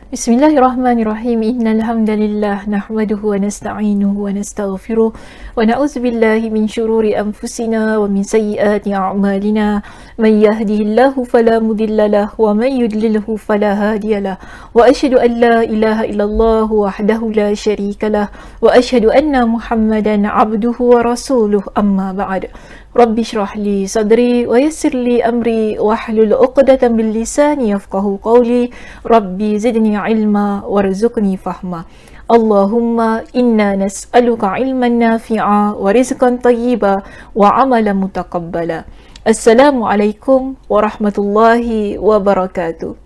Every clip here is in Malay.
Bismillahirrahmanirrahim. Innal hamdalillah nahmaduhu wa nasta'inuhu wa nastaghfiruh wa na'udzu billahi min shururi anfusina wa min sayyiati a'malina. May yahdihillahu fala mudilla lahu wa may yudlilhu fala hadiyalah. Wa asyhadu an la ilaha illallah wahdahu la syarikalah wa asyhadu anna Muhammadan 'abduhu wa rasuluh. Amma ba'd. Rabbi shrah li sadri wa yassir li amri wahlul 'uqdatam min lisani yafqahu qawli. Rabbi zidni ilma warzuqni fahma. Allahumma inna nas'aluka ilman nafi'a wa rizqan tayyiba wa amalan mutaqabbala. Assalamualaikum warahmatullahi wabarakatuh.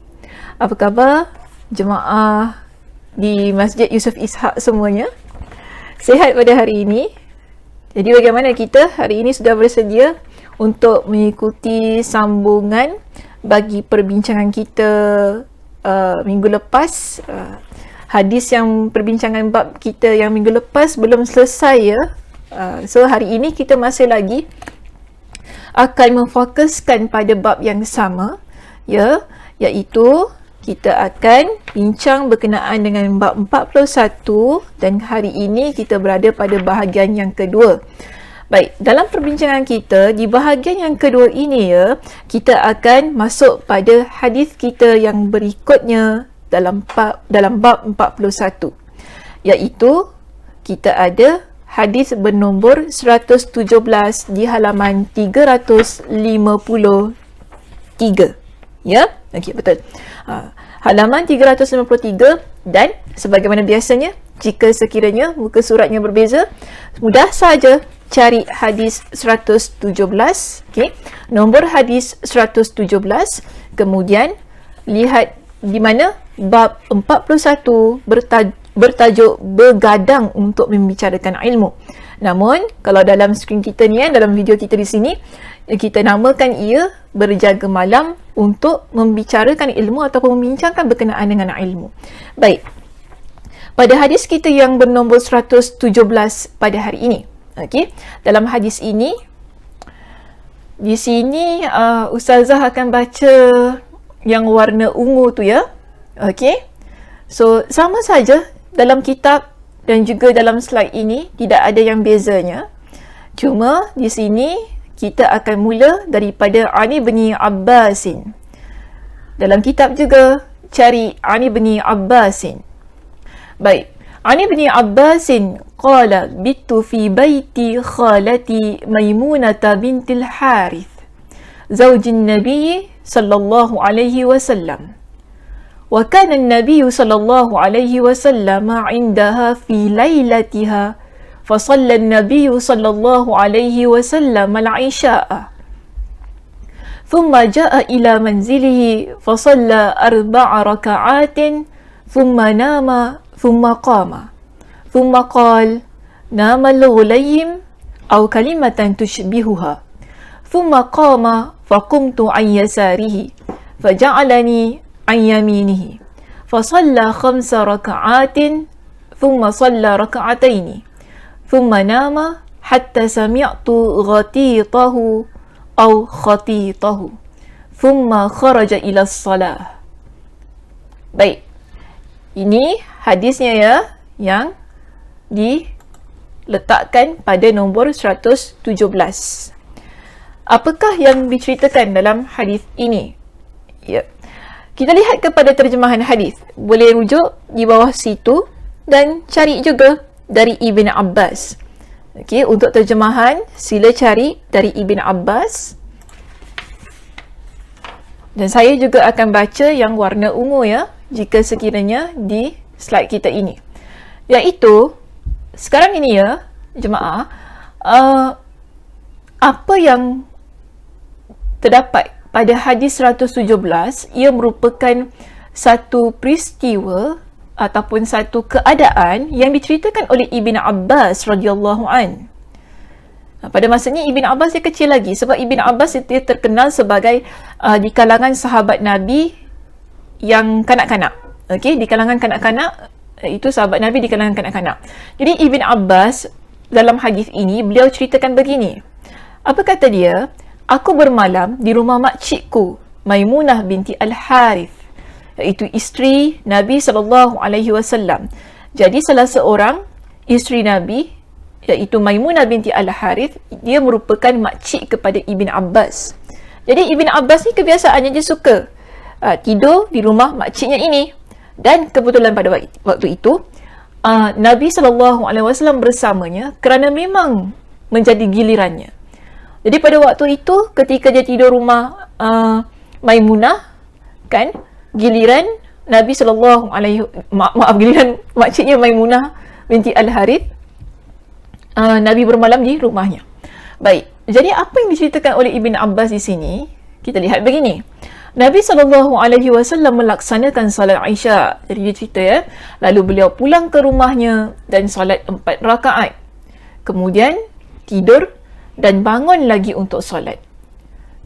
Apa khabar jemaah di Masjid Yusof Ishak semuanya? Sihat pada hari ini? Jadi bagaimana kita hari ini sudah bersedia untuk mengikuti sambungan bagi perbincangan kita minggu lepas. Hadis yang perbincangan bab kita yang minggu lepas belum selesai ya. So hari ini kita masih lagi akan memfokuskan pada bab yang sama ya, iaitu kita akan bincang berkenaan dengan bab 41 dan hari ini kita berada pada bahagian yang kedua. Baik, dalam perbincangan kita di bahagian yang kedua ini ya, kita akan masuk pada hadis kita yang berikutnya dalam bab 41, iaitu kita ada hadis bernombor 117 di halaman 353 ya. Okey, betul. Halaman 353, dan sebagaimana biasanya jika sekiranya muka suratnya berbeza, mudah saja cari hadis 117, okey. Nombor hadis 117, kemudian lihat di mana bab 41 bertajuk begadang untuk membicarakan ilmu. Namun kalau dalam skrin kita ni, dalam video kita di sini, kita namakan ia berjaga malam untuk membicarakan ilmu ataupun membincangkan berkenaan dengan ilmu. Baik, pada hadis kita yang bernombor 117 pada hari ini, okey, dalam hadis ini di sini Ustazah akan baca yang warna ungu tu ya. Okey, so sama saja dalam kitab dan juga dalam slide ini tidak ada yang bezanya. Cuma di sini kita akan mula daripada Ani bin Abbasin. Dalam kitab juga cari Ani bin Abbasin. Baik, Ani bin Abbasin qala bitu fi baiti khalati Maimunata bintil Harith zaujin Nabi sallallahu alaihi wasallam. وكان النبي صلى الله عليه وسلم عندها في ليلتها فصلى النبي صلى الله عليه وسلم العشاء ثم جاء إلى منزله فصلى 4 ركعات ثم نام ثم قام ثم قال نام الغليم أو كلمة تشبهها ثم قام فقمت عن يساره فجعلني عن يمينه فصلى 5 ركعات ثم صلى ركعتين ثم نام حتى سمعت غطيطه أو خطيطه ثم خرج إلى الصلاة. Baik, ini hadisnya ya, yang diletakkan pada nombor 117. Apakah yang diceritakan dalam hadis ini? Ya, kita lihat kepada terjemahan hadis. Boleh rujuk di bawah situ dan cari juga dari Ibn Abbas. Okey, untuk terjemahan sila cari dari Ibn Abbas. Dan saya juga akan baca yang warna ungu ya, jika sekiranya di slide kita ini. Iaitu sekarang ini ya, jemaah, apa yang terdapat pada hadis 117, ia merupakan satu peristiwa ataupun satu keadaan yang diceritakan oleh Ibn Abbas radhiyallahu an. Pada masanya Ibn Abbas dia kecil lagi, sebab Ibn Abbas dia terkenal sebagai di kalangan sahabat Nabi yang kanak-kanak. Okey, di kalangan kanak-kanak, itu sahabat Nabi di kalangan kanak-kanak. Jadi Ibn Abbas dalam hadis ini beliau ceritakan begini. Apa kata dia? Aku bermalam di rumah makcikku Maimunah binti Al-Harith. iaitu isteri Nabi SAW. Jadi salah seorang isteri Nabi, iaitu Maimunah binti Al-Harith, dia merupakan makcik kepada Ibn Abbas. Jadi Ibn Abbas ni kebiasaannya dia suka tidur di rumah makciknya ini. Dan kebetulan pada waktu itu Nabi SAW bersamanya kerana memang menjadi gilirannya. Jadi pada waktu itu ketika dia tidur rumah Maimunah, kan, giliran Nabi giliran makciknya Maimunah binti Al-Harith, Nabi bermalam di rumahnya. Baik, jadi apa yang diceritakan oleh Ibn Abbas di sini, kita lihat begini. Nabi SAW melaksanakan salat Isya. Jadi dia cerita ya, lalu beliau pulang ke rumahnya dan salat 4 rakaat. Kemudian tidur dan bangun lagi untuk salat.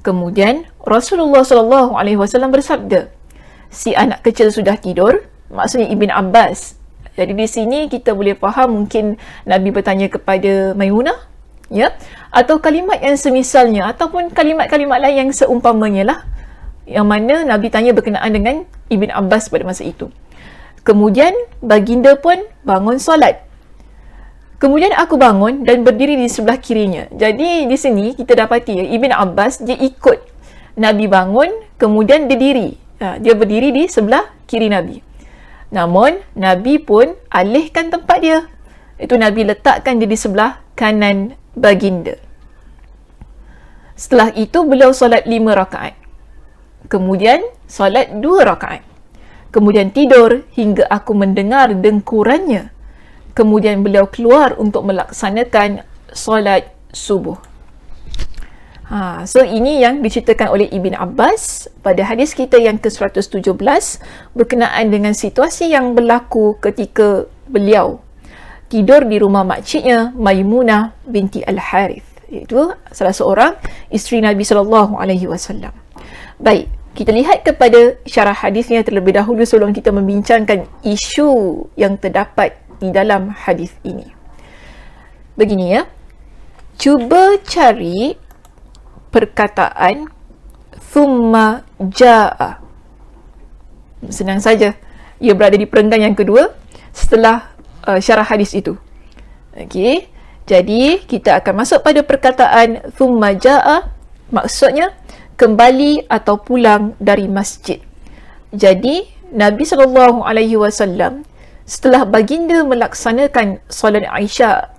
Kemudian Rasulullah SAW bersabda, si anak kecil sudah tidur, maksudnya Ibn Abbas. Jadi di sini kita boleh faham mungkin Nabi bertanya kepada Maimunah, ya, atau kalimat yang semisalnya, ataupun kalimat-kalimat lain yang seumpamanya lah, yang mana Nabi tanya berkenaan dengan Ibn Abbas pada masa itu. Kemudian baginda pun bangun solat. Kemudian aku bangun dan berdiri di sebelah kirinya. Jadi di sini kita dapati ya, Ibn Abbas dia ikut Nabi bangun, kemudian dia diri. Dia berdiri di sebelah kiri Nabi. Namun Nabi pun alihkan tempat dia. Itu Nabi letakkan dia di sebelah kanan baginda. Setelah itu beliau solat 5 rakaat. Kemudian solat 2 rakaat. Kemudian tidur hingga aku mendengar dengkurannya. Kemudian beliau keluar untuk melaksanakan solat subuh. So ini yang diceritakan oleh Ibn Abbas pada hadis kita yang ke-117 berkenaan dengan situasi yang berlaku ketika beliau tidur di rumah makciknya Maimunah binti Al-Harith. Itu salah seorang isteri Nabi SAW. Baik, kita lihat kepada syarah hadisnya terlebih dahulu sebelum kita membincangkan isu yang terdapat di dalam hadis ini. Begini ya, cuba cari perkataan thumma jaa. Senang saja, ia berada di perenggan yang kedua setelah syarah hadis itu. Okey, jadi kita akan masuk pada perkataan thumma jaa, maksudnya kembali atau pulang dari masjid. Jadi Nabi SAW setelah baginda melaksanakan solat Isya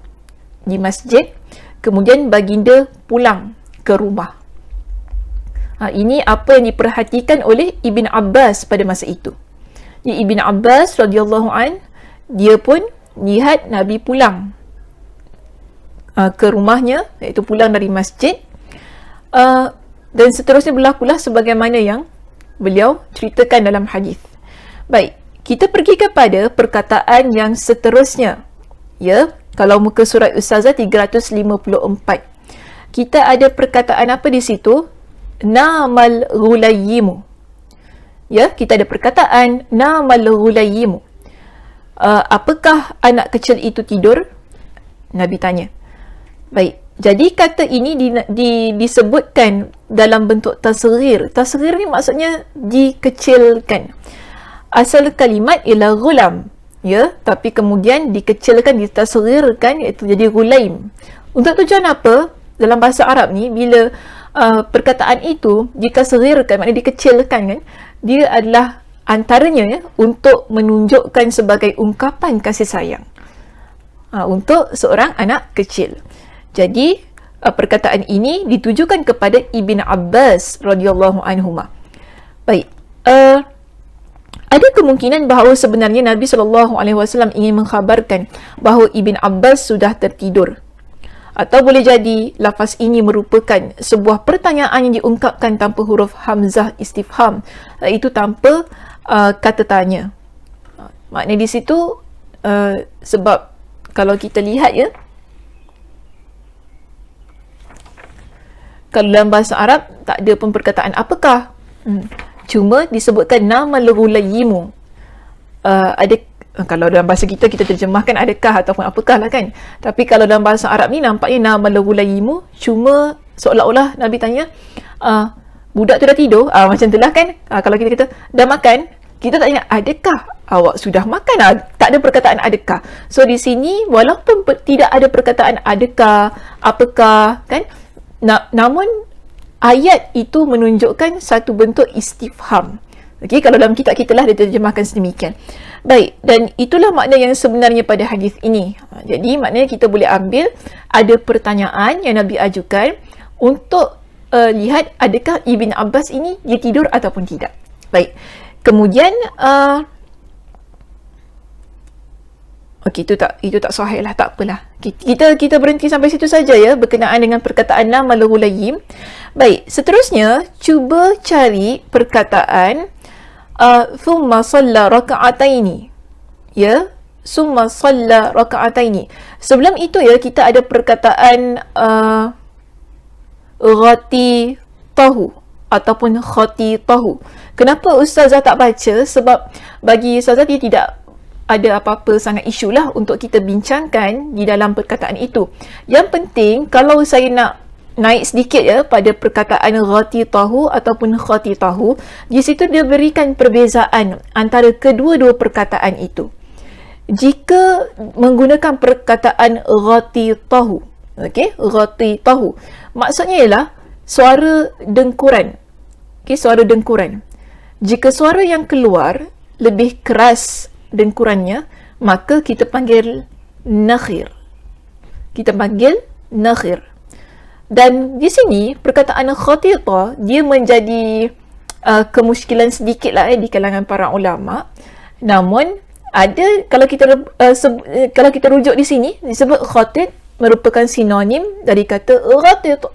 di masjid, kemudian baginda pulang ke rumah. Ini apa yang diperhatikan oleh Ibn Abbas pada masa itu. Ibn Abbas radhiyallahu an, dia pun lihat Nabi pulang ke rumahnya, iaitu pulang dari masjid, dan seterusnya berlakulah sebagaimana yang beliau ceritakan dalam hadis. Baik, kita pergi kepada perkataan yang seterusnya. Ya, kalau muka surat Ustazah 354. Kita ada perkataan apa di situ? Namal ghulayyimu. Ya, kita ada perkataan namal ghulayyimu. Apakah anak kecil itu tidur? Nabi tanya. Baik, jadi kata ini disebutkan dalam bentuk tasghir. Tasghir ni maksudnya dikecilkan. Asal kalimat ialah ghulam, ya, tapi kemudian dikecilkan, ditasghirkan, iaitu jadi ghulaim. Untuk tujuan apa? Dalam bahasa Arab ni, bila perkataan itu ditasghirkan, maknanya dikecilkan, kan, dia adalah antaranya ya, untuk menunjukkan sebagai ungkapan kasih sayang untuk seorang anak kecil. Jadi perkataan ini ditujukan kepada Ibn Abbas radhiyallahu anhuma. Baik, ada kemungkinan bahawa sebenarnya Nabi SAW ingin mengkhabarkan bahawa Ibn Abbas sudah tertidur. Atau boleh jadi lafaz ini merupakan sebuah pertanyaan yang diungkapkan tanpa huruf hamzah istifham, iaitu tanpa kata tanya. Maknanya di situ sebab kalau kita lihat ya, kalau dalam bahasa Arab tak ada pun perkataan apakah. Cuma disebutkan nama al-ghulayyimu. Ada, kalau dalam bahasa kita terjemahkan adakah ataupun apakah lah, kan. Tapi kalau dalam bahasa Arab ni nampaknya nama al-ghulayyimu, cuma seolah-olah Nabi tanya, budak tu dah tidur? Macam itulah, kan. Kalau kita kata dah makan, Kita tak ingat adakah awak sudah makan. Tak ada perkataan adakah. So di sini walaupun tidak ada perkataan adakah, apakah, kan, namun ayat itu menunjukkan satu bentuk istifham. Okey, kalau dalam kitab kita lah dia terjemahkan sedemikian. Baik, dan itulah makna yang sebenarnya pada hadis ini. Jadi maknanya kita boleh ambil ada pertanyaan yang Nabi ajukan untuk lihat adakah Ibn Abbas ini dia tidur ataupun tidak. Baik. Kemudian okey, itu tak sahih lah, tak apalah. Kita berhenti sampai situ saja ya berkenaan dengan perkataan la malahu layyim. Baik, seterusnya cuba cari perkataan thumma shalla raka'ataini. Ya, summa shalla raka'ataini. Sebelum itu ya kita ada perkataan ghati tahu ataupun khati tahu. Kenapa ustazah tak baca? Sebab bagi ustazah dia tidak ada apa-apa sangat isu lah untuk kita bincangkan di dalam perkataan itu. Yang penting kalau saya nak naik sedikit ya pada perkataan ghati tahu ataupun khati tahu, di situ dia berikan perbezaan antara kedua-dua perkataan itu. Jika menggunakan perkataan ghati tahu, okey, ghati tahu, maksudnya ialah suara dengkuran. Okey, suara dengkuran. Jika suara yang keluar lebih keras dengkurannya, maka kita panggil nakhir. Kita panggil nakhir. Dan di sini perkataan khatita dia menjadi kemusykilan sedikit lah di kalangan para ulama. Namun ada kalau kita rujuk di sini disebut khatit merupakan sinonim dari kata ghatit.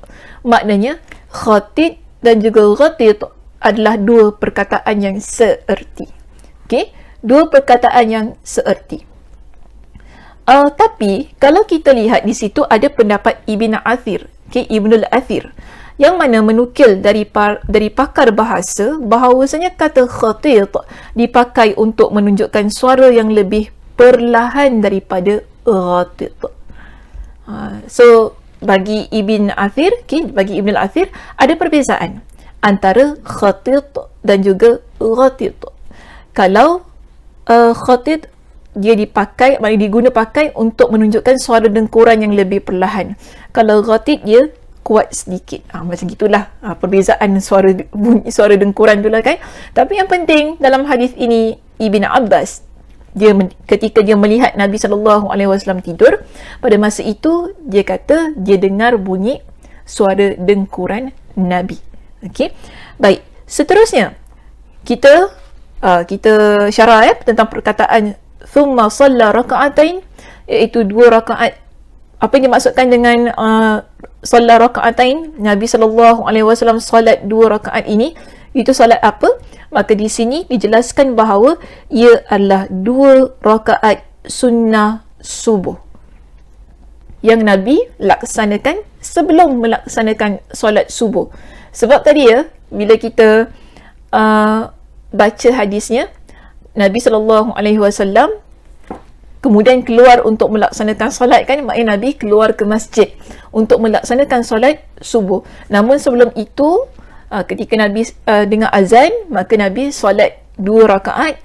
Maknanya khatit dan juga ghatit adalah dua perkataan yang seerti. Okey, dua perkataan yang seerti. Tapi kalau kita lihat di situ ada pendapat Ibn Athir, Ibnul Athir, yang mana menukil dari pakar bahasa bahawasanya kata khatit dipakai untuk menunjukkan suara yang lebih perlahan daripada ghatit. So bagi Ibn Athir, bagi Ibn Athir ada perbezaan antara khatit dan juga ghatit. Kalau khatit dia dipakai, maknanya diguna pakai untuk menunjukkan suara dengkuran yang lebih perlahan. Kalau ghatit dia kuat sedikit. Macam gitulah perbezaan bunyi suara dengkuran tu lah kan. Tapi yang penting dalam hadis ini Ibn Abbas ketika dia melihat Nabi SAW tidur, pada masa itu dia kata dia dengar bunyi suara dengkuran Nabi. Okey. Baik, seterusnya kita syarah tentang perkataan thumma shalla raka'atain, iaitu 2 rakaat. Apa yang dimaksudkan dengan shalla raka'atain? Nabi SAW solat 2 rakaat ini, itu solat apa? Maka di sini dijelaskan bahawa ia adalah 2 rakaat sunnah subuh yang Nabi laksanakan sebelum melaksanakan solat subuh. Sebab tadi ya, bila kita baca hadisnya, Nabi SAW kemudian keluar untuk melaksanakan solat kan, maknanya Nabi keluar ke masjid untuk melaksanakan solat subuh. Namun sebelum itu, ketika Nabi dengar azan, maka Nabi solat 2 rakaat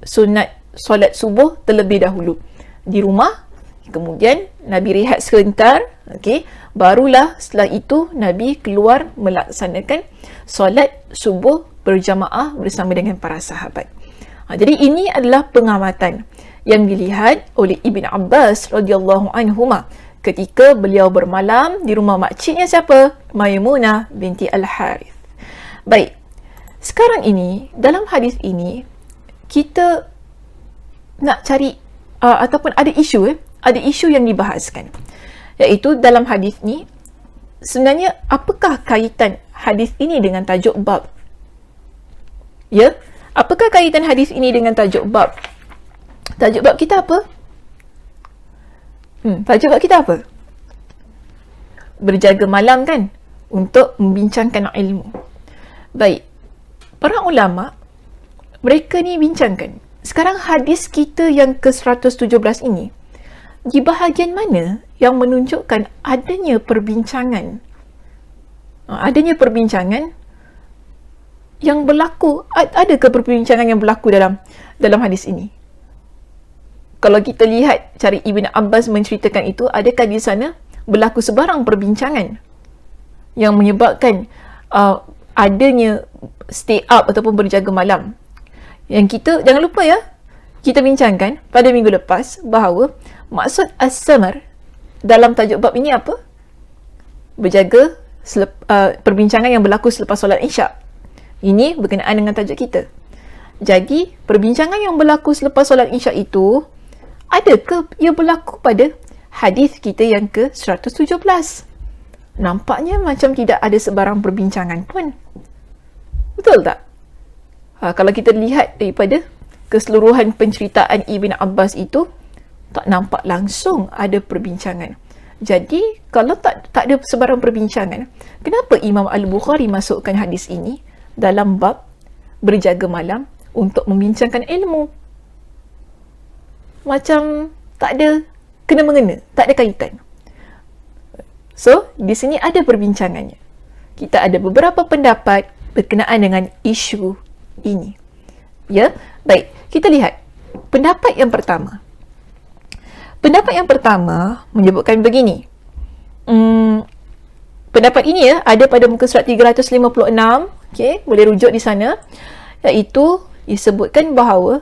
sunat solat subuh terlebih dahulu di rumah. Kemudian Nabi rehat sebentar, okey, barulah setelah itu Nabi keluar melaksanakan solat subuh berjamaah bersama dengan para sahabat. Jadi ini adalah pengamatan yang dilihat oleh Ibn Abbas radhiyallahu anhuma ketika beliau bermalam di rumah makciknya siapa? Maimunah binti Al-Harith. Baik, sekarang ini dalam hadis ini kita nak cari ataupun ada isu yang dibahaskan, iaitu dalam hadis ni sebenarnya apakah kaitan hadis ini dengan tajuk bab? Ya, apakah kaitan hadis ini dengan tajuk bab? Tajuk bab kita apa? Tajuk bab kita apa? Berjaga malam kan? Untuk membincangkan ilmu. Baik, para ulama mereka ni bincangkan sekarang hadis kita yang ke-117 ini, di bahagian mana yang menunjukkan adanya perbincangan yang berlaku, ada ke perbincangan yang berlaku dalam hadis ini? Kalau kita lihat cara Ibn Abbas menceritakan itu, adakah di sana berlaku sebarang perbincangan yang menyebabkan adanya stay up ataupun berjaga malam? Yang kita, jangan lupa ya, kita bincangkan pada minggu lepas bahawa maksud as-samar dalam tajuk bab ini apa? Berjaga perbincangan yang berlaku selepas solat Isyak. Ini berkenaan dengan tajuk kita. Jadi, perbincangan yang berlaku selepas solat Isyak itu, adakah ia berlaku pada hadis kita yang ke-117? Nampaknya macam tidak ada sebarang perbincangan pun. Betul tak? Kalau kita lihat daripada keseluruhan penceritaan Ibn Abbas itu, tak nampak langsung ada perbincangan. Jadi, kalau tak ada sebarang perbincangan, kenapa Imam Al-Bukhari masukkan hadis ini dalam bab berjaga malam untuk membincangkan ilmu? Macam tak ada kena-mengena, tak ada kaitan. So, di sini ada perbincangannya. Kita ada beberapa pendapat berkenaan dengan isu ini. Ya, baik. Kita lihat pendapat yang pertama. Pendapat yang pertama menyebutkan begini. Pendapat ini ya ada pada muka surat 356. Okey, boleh rujuk di sana. Iaitu disebutkan bahawa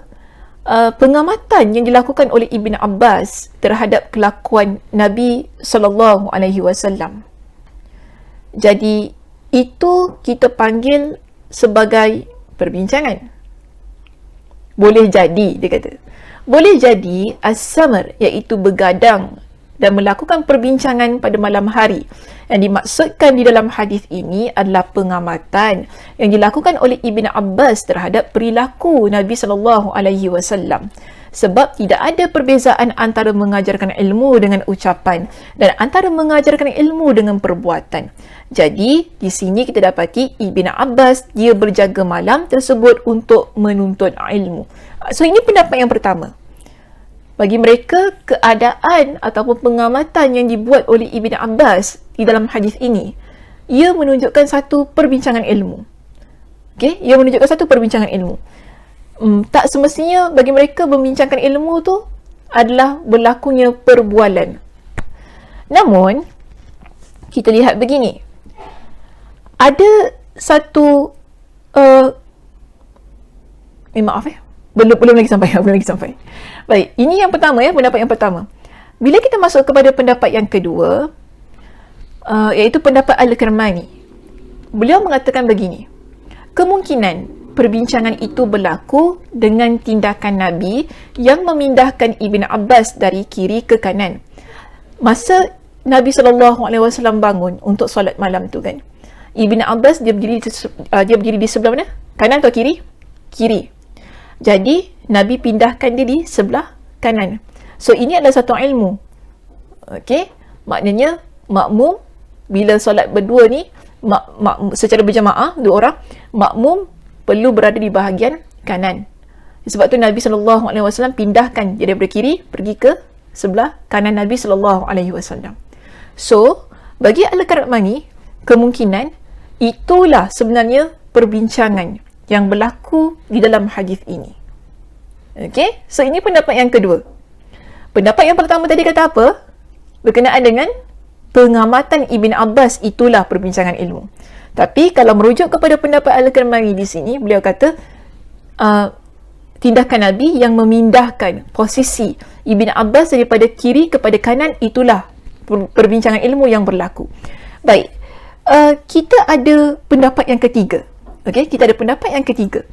pengamatan yang dilakukan oleh Ibn Abbas terhadap kelakuan Nabi sallallahu alaihi wasallam. Jadi itu kita panggil sebagai perbincangan. Boleh jadi, dia kata. Boleh jadi as-samar, iaitu begadang dan melakukan perbincangan pada malam hari. Yang dimaksudkan di dalam hadis ini adalah pengamatan yang dilakukan oleh Ibn Abbas terhadap perilaku Nabi sallallahu alaihi wasallam. Sebab tidak ada perbezaan antara mengajarkan ilmu dengan ucapan dan antara mengajarkan ilmu dengan perbuatan. Jadi, di sini kita dapati Ibn Abbas dia berjaga malam tersebut untuk menuntut ilmu. So, ini pendapat yang pertama. Bagi mereka, keadaan ataupun pengamatan yang dibuat oleh Ibn Abbas di dalam hadis ini, ia menunjukkan satu perbincangan ilmu. Okay? Ia menunjukkan satu perbincangan ilmu. Tak semestinya bagi mereka membincangkan ilmu tu adalah berlakunya perbualan. Namun, kita lihat begini. Ada satu maaf belum lagi sampai. Baik, ini yang pertama ya, pendapat yang pertama. Bila kita masuk kepada pendapat yang kedua, iaitu pendapat Al-Kirmani. Beliau mengatakan begini. Kemungkinan perbincangan itu berlaku dengan tindakan Nabi yang memindahkan Ibn Abbas dari kiri ke kanan. Masa Nabi SAW bangun untuk solat malam tu kan, Ibn Abbas dia berdiri di sebelah mana? Kanan atau kiri? Kiri. Jadi Nabi pindahkan dia di sebelah kanan. So ini adalah satu ilmu. Okey, maknanya makmum bila solat berdua ni secara berjamaah dua orang, makmum perlu berada di bahagian kanan. Sebab tu Nabi SAW pindahkan dia daripada kiri pergi ke sebelah kanan Nabi SAW. So, bagi Al-Karmani, kemungkinan itulah sebenarnya perbincangan yang berlaku di dalam hadis ini. Okey, so ini pendapat yang kedua. Pendapat yang pertama tadi kata apa? Berkenaan dengan pengamatan Ibn Abbas itulah perbincangan ilmu. Tapi kalau merujuk kepada pendapat Al-Karmani di sini, beliau kata tindakan Nabi yang memindahkan posisi Ibn Abbas daripada kiri kepada kanan itulah perbincangan ilmu yang berlaku. Baik, kita ada pendapat yang ketiga. Okey, kita ada pendapat yang ketiga.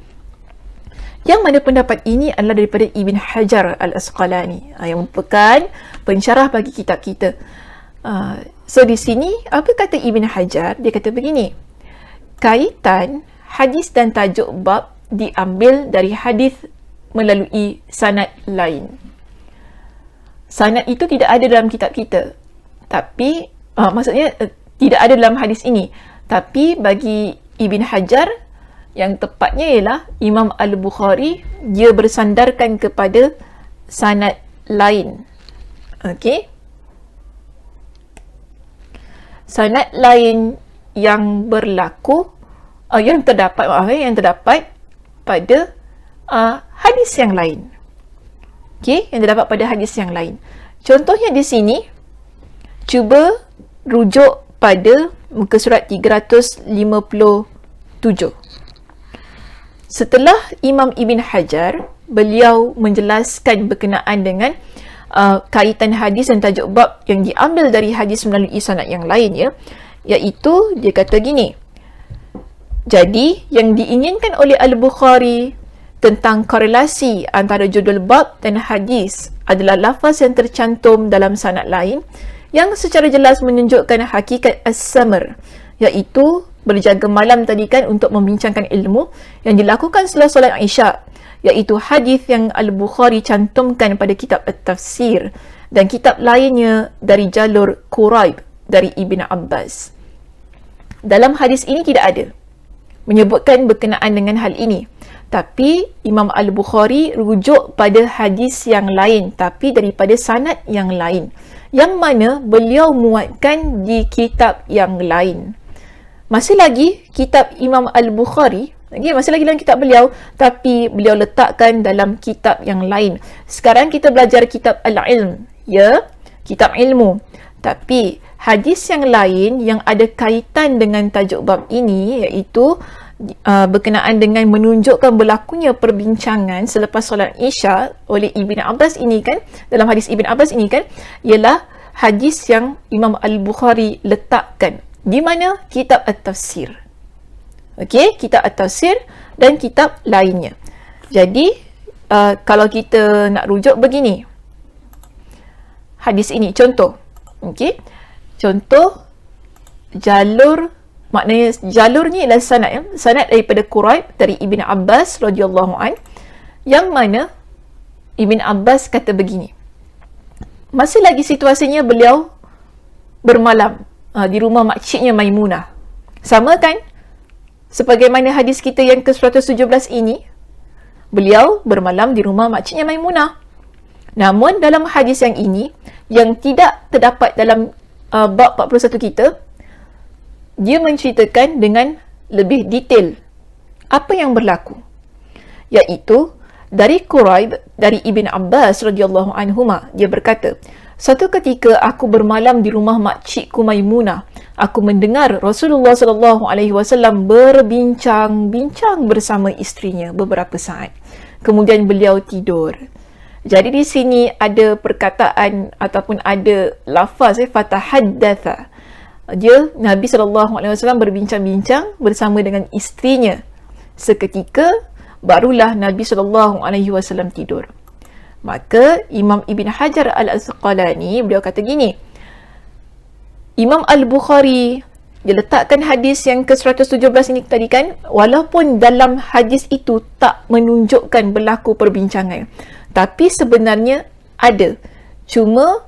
Yang mana pendapat ini adalah daripada Ibn Hajar Al-Asqalani, yang merupakan pensyarah bagi kitab kita. So di sini apa kata Ibn Hajar? Dia kata begini. Kaitan hadis dan tajuk bab diambil dari hadis melalui sanad lain. Sanad itu tidak ada dalam kitab kita. Tapi maksudnya tidak ada dalam hadis ini. Tapi bagi Ibn Hajar, yang tepatnya ialah Imam Al-Bukhari dia bersandarkan kepada sanad lain. Okey. Sanad lain yang berlaku yang terdapat pada hadis yang lain. Okey, yang terdapat pada hadis yang lain. Contohnya di sini, cuba rujuk pada muka surat 357. Setelah Imam Ibn Hajar, beliau menjelaskan berkenaan dengan kaitan hadis dan tajuk bab yang diambil dari hadis melalui sanad yang lain, ya, iaitu dia kata gini. Jadi yang diinginkan oleh Al-Bukhari tentang korelasi antara judul bab dan hadis adalah lafaz yang tercantum dalam sanad lain yang secara jelas menunjukkan hakikat as-samr, iaitu berjaga malam tadi kan untuk membincangkan ilmu yang dilakukan setelah solat Isya, iaitu hadis yang Al-Bukhari cantumkan pada kitab At-Tafsir dan kitab lainnya dari jalur Quraib dari Ibn Abbas. Dalam hadis ini tidak ada menyebutkan berkenaan dengan hal ini, tapi Imam Al-Bukhari rujuk pada hadis yang lain tapi daripada sanad yang lain, yang mana beliau muatkan di kitab yang lain. Masih lagi kitab Imam Al-Bukhari, masih lagi dalam kitab beliau, tapi beliau letakkan dalam kitab yang lain. Sekarang kita belajar kitab Al-Ilm, ya, kitab ilmu. Tapi hadis yang lain yang ada kaitan dengan tajuk bab ini, iaitu berkenaan dengan menunjukkan berlakunya perbincangan selepas solat Isya oleh Ibn Abbas ini kan, dalam hadis Ibn Abbas ini kan, ialah hadis yang Imam Al-Bukhari letakkan di mana? Kitab At-Tafsir. Okey, kitab At-Tafsir dan kitab lainnya. Jadi kalau kita nak rujuk begini, hadis ini contoh. Okey, contoh jalur, maknanya jalur ni adalah sanad, ya? Sanad daripada Quraib dari Ibn Abbas radhiyallahu an, yang mana Ibn Abbas kata begini. Masih lagi situasinya beliau bermalam di rumah makciknya Maimunah. Sama kan? Sebagaimana hadis kita yang ke-117 ini, beliau bermalam di rumah makciknya Maimunah. Namun dalam hadis yang ini, yang tidak terdapat dalam bab 41 kita, dia menceritakan dengan lebih detail apa yang berlaku, iaitu dari Quraib dari Ibn Abbas radhiyallahu anhuma, dia berkata, satu ketika aku bermalam di rumah makcikku Maimunah, aku mendengar Rasulullah sallallahu alaihi wasallam berbincang-bincang bersama isterinya beberapa saat. Kemudian beliau tidur. Jadi di sini ada perkataan ataupun ada lafaz fatahaddatha. Dia, Nabi SAW berbincang-bincang bersama dengan isterinya. Seketika barulah Nabi SAW tidur. Maka Imam Ibn Hajar Al-Asqalani, beliau kata gini, Imam Al-Bukhari dia letakkan hadis yang ke-117 ini tadi kan, walaupun dalam hadis itu tak menunjukkan berlaku perbincangan, tapi sebenarnya ada. Cuma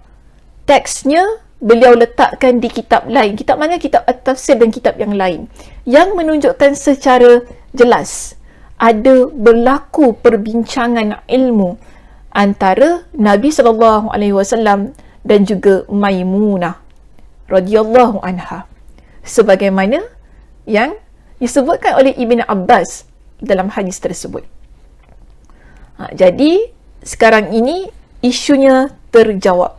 teksnya beliau letakkan di kitab lain. Kitab mana? Kitab At-Tafsir dan kitab yang lain, yang menunjukkan secara jelas ada berlaku perbincangan ilmu antara Nabi SAW dan juga Maimunah radhiyallahu anha, sebagaimana yang disebutkan oleh Ibn Abbas dalam hadis tersebut. Jadi sekarang ini isunya terjawab.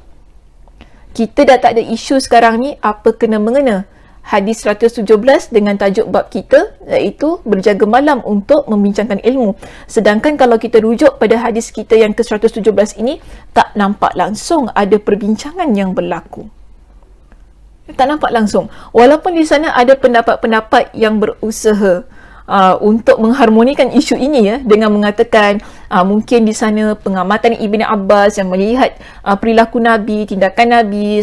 Kita dah tak ada isu sekarang ni apa kena-mengena hadis 117 dengan tajuk bab kita, iaitu berjaga malam untuk membincangkan ilmu. Sedangkan kalau kita rujuk pada hadis kita yang ke-117 ini, tak nampak langsung ada perbincangan yang berlaku. Tak nampak langsung. Walaupun di sana ada pendapat-pendapat yang berusaha untuk mengharmonikan isu ini, ya, dengan mengatakan mungkin di sana pengamatan Ibn Abbas yang melihat perilaku Nabi, tindakan Nabi,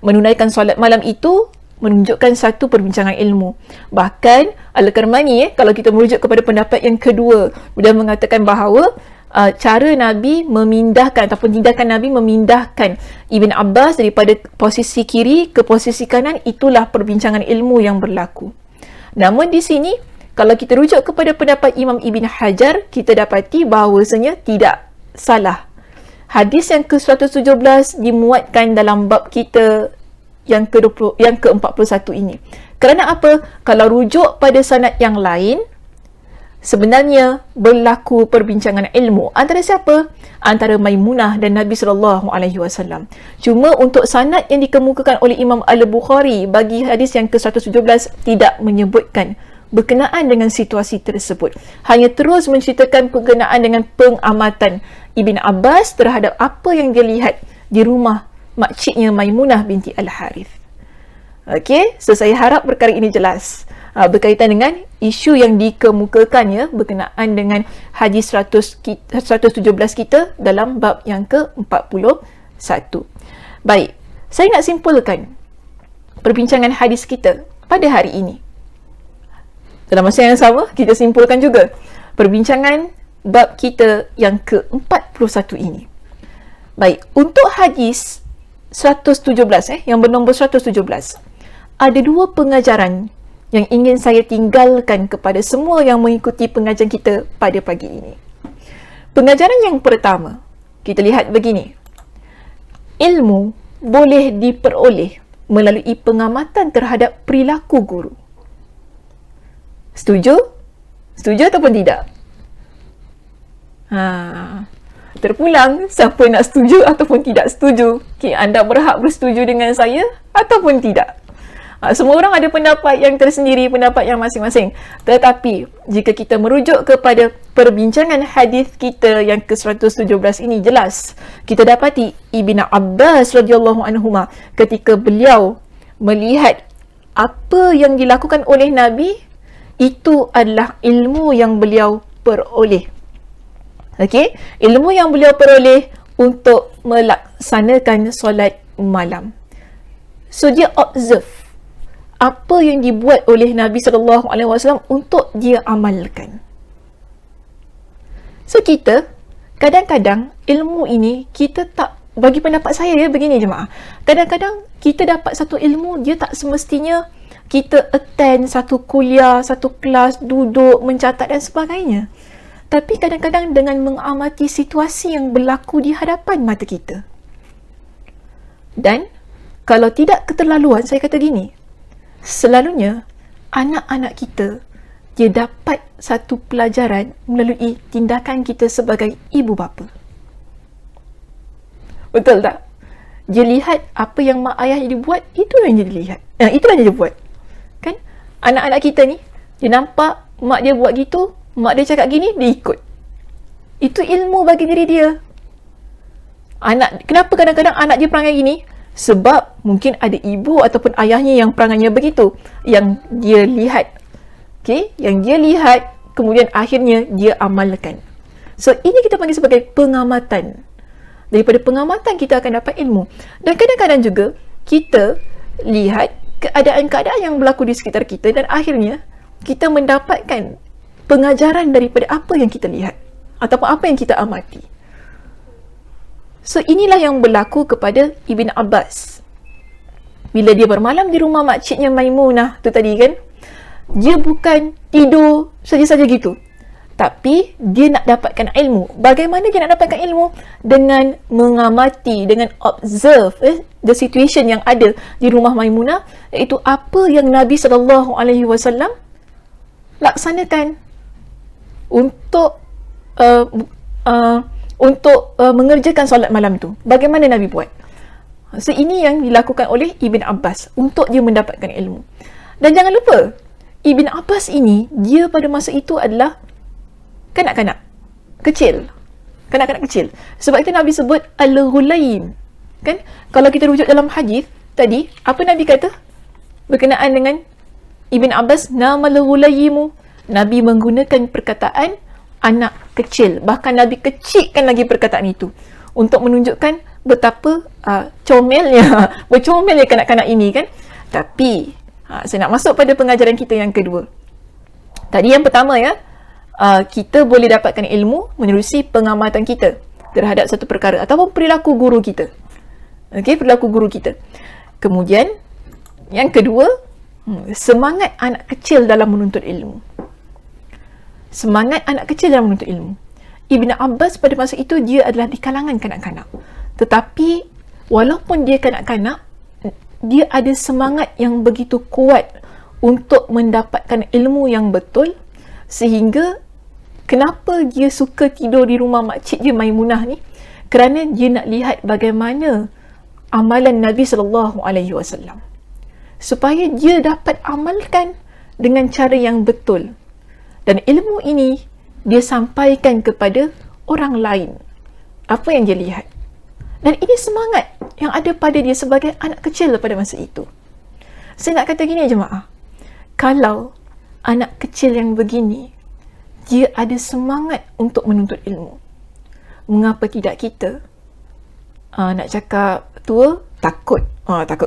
menunaikan solat malam itu menunjukkan satu perbincangan ilmu. Bahkan Al-Karmani, kalau kita merujuk kepada pendapat yang kedua, beliau mengatakan bahawa cara Nabi memindahkan ataupun tindakan Nabi memindahkan Ibn Abbas daripada posisi kiri ke posisi kanan, itulah perbincangan ilmu yang berlaku. Namun di sini kalau kita rujuk kepada pendapat Imam Ibn Hajar, kita dapati bahawasanya tidak salah. Hadis yang ke-117 dimuatkan dalam bab kita yang ke-41 ini. Kerana apa? Kalau rujuk pada sanad yang lain, sebenarnya berlaku perbincangan ilmu antara siapa? Antara Maimunah dan Nabi SAW. Cuma untuk sanad yang dikemukakan oleh Imam Al-Bukhari bagi hadis yang ke-117 tidak menyebutkan berkenaan dengan situasi tersebut. Hanya terus menceritakan berkenaan dengan pengamatan Ibn Abbas terhadap apa yang dia lihat di rumah makciknya Maimunah binti Al-Harith. Okey, so saya harap perkara ini jelas berkaitan dengan isu yang dikemukakan ya, berkenaan dengan hadis 117 kita dalam bab yang ke-41. Baik, saya nak simpulkan perbincangan hadis kita pada hari ini. Dalam masa yang sama, kita simpulkan juga perbincangan bab kita yang ke-41 ini. Baik, untuk hadis 117 yang bernombor 117, ada dua pengajaran yang ingin saya tinggalkan kepada semua yang mengikuti pengajian kita pada pagi ini. Pengajaran yang pertama, kita lihat begini. Ilmu boleh diperoleh melalui pengamatan terhadap perilaku guru. Setuju? Setuju ataupun tidak? Terpulang, siapa nak setuju ataupun tidak setuju? Okay, anda berhak bersetuju dengan saya ataupun tidak? Semua orang ada pendapat yang tersendiri, pendapat yang masing-masing. Tetapi jika kita merujuk kepada perbincangan hadis kita yang ke-117 ini, jelas kita dapati Ibn Abbas radhiyallahu anhuma ketika beliau melihat apa yang dilakukan oleh Nabi, itu adalah ilmu yang beliau peroleh. Okey, ilmu yang beliau peroleh untuk melaksanakan solat malam. So dia observe apa yang dibuat oleh Nabi SAW untuk dia amalkan. So kita kadang-kadang ilmu ini kita tak, bagi pendapat saya ya, begini jemaah, kadang-kadang kita dapat satu ilmu, dia tak semestinya kita attend satu kuliah, satu kelas, duduk, mencatat dan sebagainya. Tapi kadang-kadang dengan mengamati situasi yang berlaku di hadapan mata kita. Dan kalau tidak keterlaluan, saya kata gini, selalunya anak-anak kita, dia dapat satu pelajaran melalui tindakan kita sebagai ibu bapa. Betul tak? Dia lihat apa yang mak ayah dia buat, itulah yang dia lihat. Itulah yang dia buat. Kan? Anak-anak kita ni, dia nampak mak dia buat gitu, mak dia cakap gini, dia ikut. Itu ilmu bagi diri dia. Kenapa kadang-kadang anak dia perangai gini? Sebab mungkin ada ibu ataupun ayahnya yang perangainya begitu, yang dia lihat. Okay? Yang dia lihat, kemudian akhirnya dia amalkan. So, ini kita panggil sebagai pengamatan. Daripada pengamatan, kita akan dapat ilmu. Dan kadang-kadang juga, kita lihat keadaan-keadaan yang berlaku di sekitar kita dan akhirnya, kita mendapatkan pengajaran daripada apa yang kita lihat ataupun apa yang kita amati. So, inilah yang berlaku kepada Ibn Abbas. Bila dia bermalam di rumah makciknya Maimunah tu tadi kan, dia bukan tidur saja-saja gitu. Tapi, dia nak dapatkan ilmu. Bagaimana dia nak dapatkan ilmu? Dengan mengamati, dengan observe the situation yang ada di rumah Maimunah, iaitu apa yang Nabi SAW laksanakan untuk mengerjakan solat malam tu. Bagaimana Nabi buat? So, ini yang dilakukan oleh Ibn Abbas untuk dia mendapatkan ilmu. Dan jangan lupa, Ibn Abbas ini, dia pada masa itu adalah kanak-kanak kecil. Kanak-kanak kecil. Sebab itu Nabi sebut Al-Ghulaim. Kan? Kalau kita rujuk dalam hadis tadi, apa Nabi kata? Berkenaan dengan Ibn Abbas, nama Al-Ghulaimu. Nabi menggunakan perkataan anak kecil. Bahkan Nabi kecilkan lagi perkataan itu untuk menunjukkan betapa bercomelnya kanak-kanak ini kan. Tapi saya nak masuk pada pengajaran kita yang kedua. Tadi yang pertama ya, kita boleh dapatkan ilmu menerusi pengamatan kita terhadap satu perkara ataupun perilaku guru kita. Okey, perilaku guru kita. Kemudian yang kedua, semangat anak kecil dalam menuntut ilmu. Semangat anak kecil dalam menuntut ilmu. Ibn Abbas pada masa itu dia adalah di kalangan kanak-kanak. Tetapi walaupun dia kanak-kanak, dia ada semangat yang begitu kuat untuk mendapatkan ilmu yang betul, sehingga kenapa dia suka tidur di rumah makcik dia Maimunah ni? Kerana dia nak lihat bagaimana amalan Nabi SAW, supaya dia dapat amalkan dengan cara yang betul, dan ilmu ini dia sampaikan kepada orang lain apa yang dia lihat. Dan ini semangat yang ada pada dia sebagai anak kecil pada masa itu. Saya nak kata gini jemaah, kalau anak kecil yang begini dia ada semangat untuk menuntut ilmu, mengapa tidak kita? Nak cakap tua, takut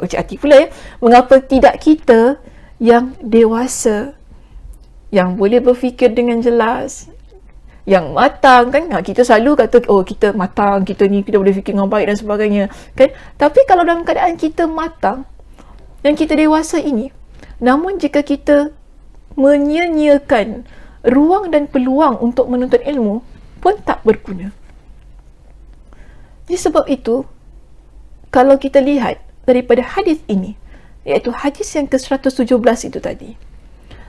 kecil hati pula ya. Mengapa tidak kita yang dewasa, yang boleh berfikir dengan jelas, yang matang kan? Kita selalu kata, oh kita matang, kita ni kita boleh fikir dengan baik dan sebagainya kan? Tapi kalau dalam keadaan kita matang dan kita dewasa ini, namun jika kita menyia-nyiakan ruang dan peluang untuk menuntut ilmu, pun tak berguna. Jadi sebab itu, kalau kita lihat daripada hadis ini, iaitu hadis yang ke-117 itu tadi,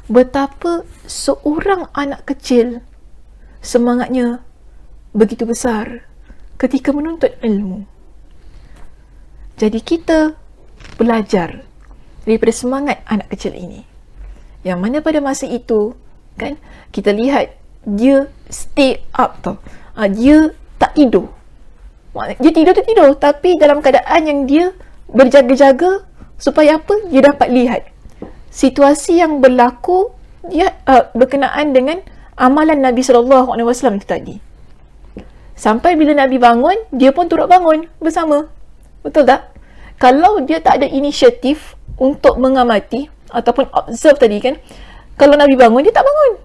betapa seorang anak kecil semangatnya begitu besar ketika menuntut ilmu. Jadi kita belajar daripada semangat anak kecil ini, yang mana pada masa itu kan, kita lihat dia stay up tau. Dia tak tidur. Dia tidur, tapi dalam keadaan yang dia berjaga-jaga supaya apa? Dia dapat lihat situasi yang berlaku dia berkenaan dengan amalan Nabi SAW itu tadi. Sampai bila Nabi bangun, dia pun turut bangun bersama. Betul tak? Kalau dia tak ada inisiatif untuk mengamati ataupun observe tadi kan, kalau Nabi bangun, dia tak bangun.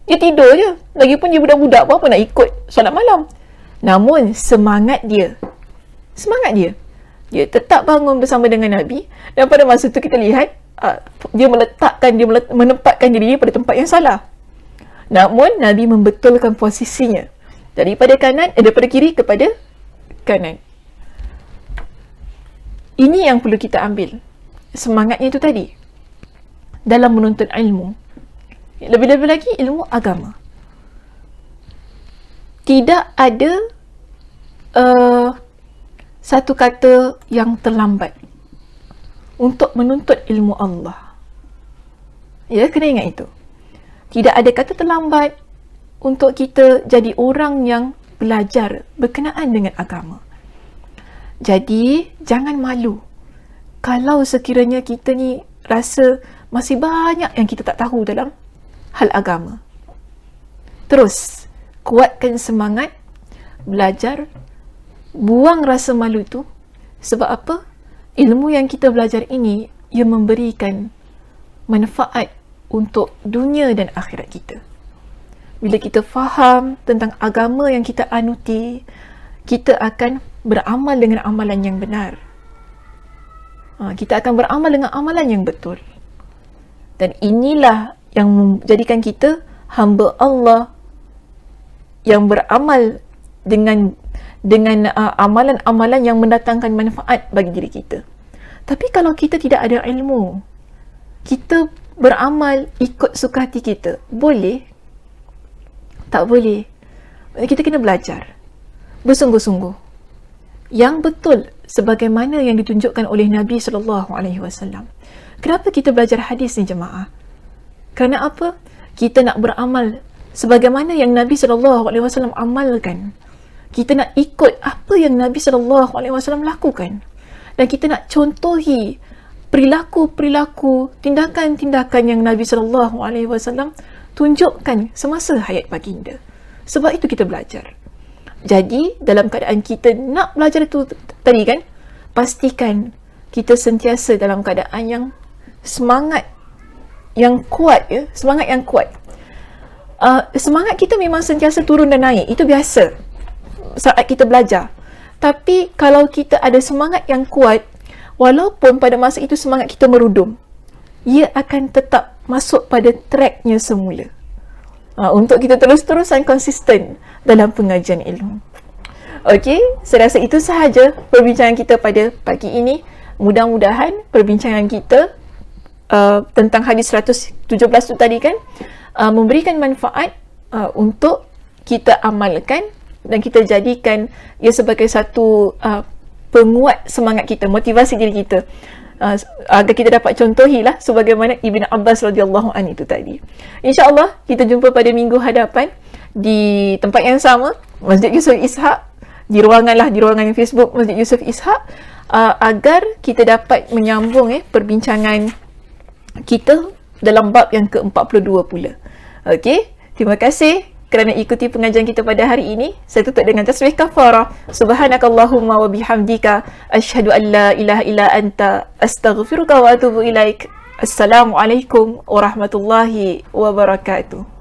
Dia tidur je. Lagipun dia budak-budak pun apa nak ikut solat malam. Namun semangat dia, dia tetap bangun bersama dengan Nabi. Dan pada masa tu kita lihat dia menempatkan diri dia pada tempat yang salah. Namun Nabi membetulkan posisinya daripada kiri kepada kanan. Ini yang perlu kita ambil, semangatnya itu tadi dalam menuntut ilmu. Lebih-lebih lagi ilmu agama. Tidak ada satu kata yang terlambat untuk menuntut ilmu Allah. Ya, kena ingat itu. Tidak ada kata terlambat untuk kita jadi orang yang belajar berkenaan dengan agama. Jadi, jangan malu kalau sekiranya kita ni rasa masih banyak yang kita tak tahu dalam hal agama. Terus kuatkan semangat belajar, buang rasa malu itu. Sebab apa? Ilmu yang kita belajar ini, ia memberikan manfaat untuk dunia dan akhirat kita. Bila kita faham tentang agama yang kita anuti, kita akan beramal dengan amalan yang benar. Kita akan beramal dengan amalan yang betul. Dan inilah yang menjadikan kita hamba Allah yang beramal dengan amalan-amalan yang mendatangkan manfaat bagi diri kita. Tapi kalau kita tidak ada ilmu, kita beramal ikut suka hati kita, boleh? Tak boleh. Kita kena belajar bersungguh-sungguh yang betul sebagaimana yang ditunjukkan oleh Nabi SAW. Kenapa kita belajar hadis ni jemaah? Kerana apa? Kita nak beramal sebagaimana yang Nabi SAW amalkan. Kita nak ikut apa yang Nabi SAW lakukan. Dan kita nak contohi perilaku-perilaku, tindakan-tindakan yang Nabi SAW tunjukkan semasa hayat baginda. Sebab itu kita belajar. Jadi, dalam keadaan kita nak belajar itu tadi kan, pastikan kita sentiasa dalam keadaan yang semangat yang kuat, ya, semangat yang kuat. Semangat kita memang sentiasa turun dan naik, itu biasa saat kita belajar. Tapi kalau kita ada semangat yang kuat, walaupun pada masa itu semangat kita merudum, ia akan tetap masuk pada tracknya semula. Untuk kita terus-terusan konsisten dalam pengajian ilmu. Okey, saya rasa itu sahaja perbincangan kita pada pagi ini. Mudah-mudahan perbincangan kita tentang hadis 117 tu tadi kan, memberikan manfaat untuk kita amalkan dan kita jadikan ia sebagai satu penguat semangat kita, motivasi diri kita, agar kita dapat contohilah sebagaimana Ibn Abbas radhiyallahu anhu itu tadi. InsyaAllah kita jumpa pada minggu hadapan di tempat yang sama, Masjid Yusof Ishak, di ruangan Facebook Masjid Yusof Ishak, agar kita dapat menyambung perbincangan kita dalam bab yang ke-42 pula. Okey, terima kasih kerana ikuti pengajian kita pada hari ini. Saya tutup dengan tasbih kafarah. Subhanakallahumma wa bihamdika asyhadu an la ilaha illa anta astaghfiruka wa atubu ilaik. Assalamualaikum warahmatullahi wabarakatuh.